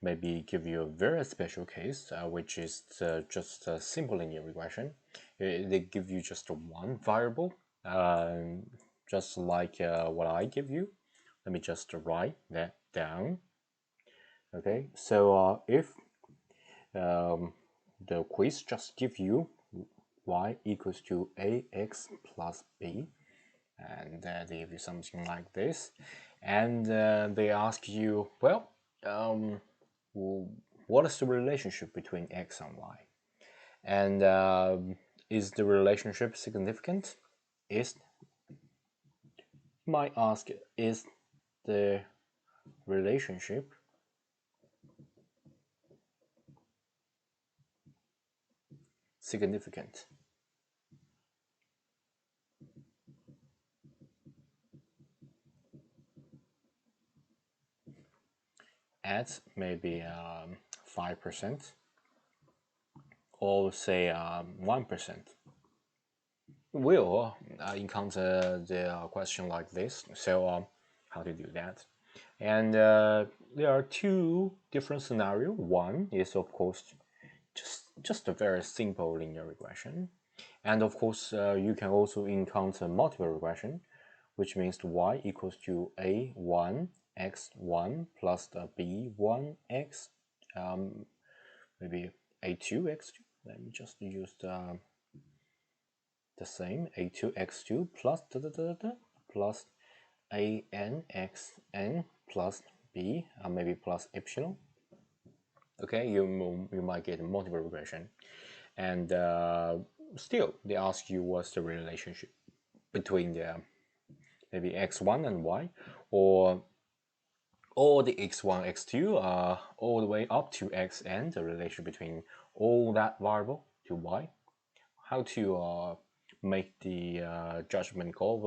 maybe give you a very special case, which is just a simple linear regression. They give you just one variable, just like what I give you. Let me just write that down. Okay, so if the quiz just give you y equals to ax plus b, and they give you something like this, and they ask you, well, what is the relationship between x and y, and is the relationship significant? Is, you might ask, is the relationship significant? At maybe 5%, or say 1%. We'll encounter the question like this. So how to do that? And there are two different scenarios. One is, of course, just a very simple linear regression, and of course you can also encounter multiple regression, which means y equals to a1 x1 plus the b1 x, maybe a2 x2. Let me just use the same a2 x2 plus plus a n x n plus b, maybe plus epsilon. Okay, you might get multiple regression, and still they ask you what's the relationship between the maybe x1 and y, or the x1 x2 all the way up to xn, the relation between all that variable to y. How to make the judgment call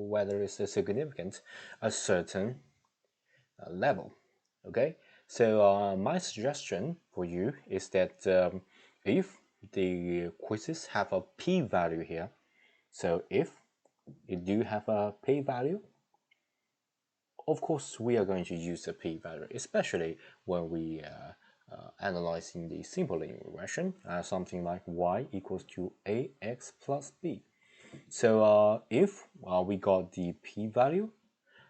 whether it's significant a certain level. Okay, so my suggestion for you is that if the quizzes have a p-value here, so if you do have a p-value, of course we are going to use the p-value, especially when we analyzing the simple linear regression, something like y equals to ax plus b. So if we got the p-value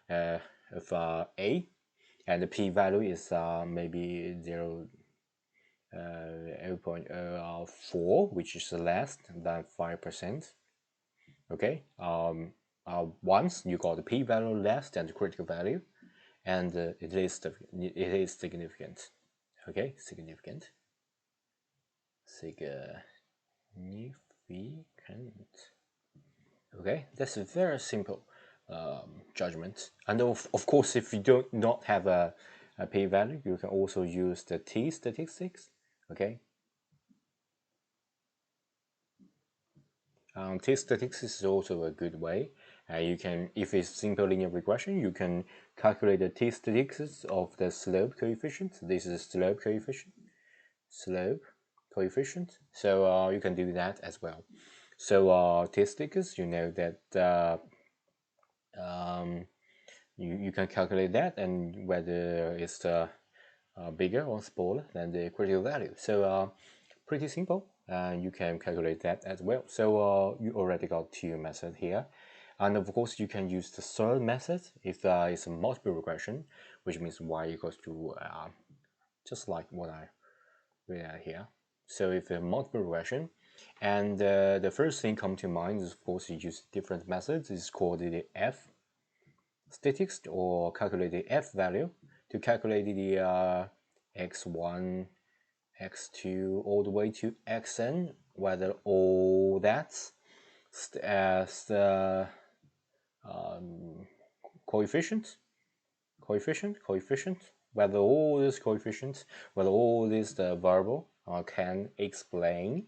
of a, and the p-value is maybe 0.04, which is less than 5%. Okay, once you got the p-value less than the critical value, and it is significant. Okay, significant. Okay, that's a very simple judgment. And of course, if you do not have a p-value, you can also use the t-statistics. Okay, t-statistics is also a good way. You can, if it's simple linear regression, you can calculate the t-statistics of the slope coefficient. This is slope coefficient. So you can do that as well. So t-statistics, you know that you can calculate that, and whether it's bigger or smaller than the critical value. So pretty simple, and you can calculate that as well. So you already got two methods here, and of course you can use the third method if it's a multiple regression, which means y equals to just like what I read here. So if a multiple regression, and the first thing come to mind is, of course, you use different methods. It's called the f statistics, or calculate the f value to calculate the x1, x2 all the way to xn, whether all that's as the coefficient, whether all these coefficients, whether all these variable can explain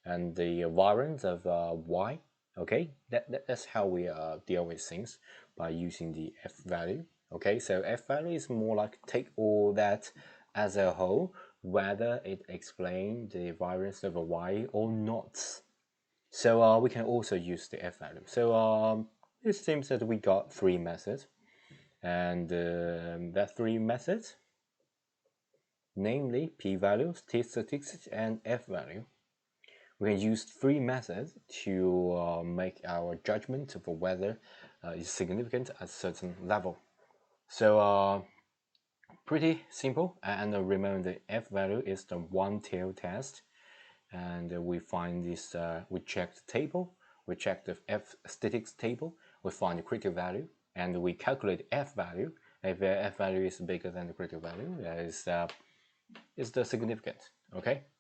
and the variance of y. Okay, that's how we deal with things, by using the f value. Okay, so f value is more like take all that as a whole, whether it explains the variance of a y or not. So we can also use the f value. So it seems that we got three methods, and that three methods namely p-values, t-statistics, and f-value. We can use three methods to make our judgment of whether it's significant at a certain level. So pretty simple, and remember the f-value is the one-tail test, and we find this, we check the table, we check the f-statistics table, we find the critical value, and we calculate f-value. If f-value is bigger than the critical value, that is the significant, okay?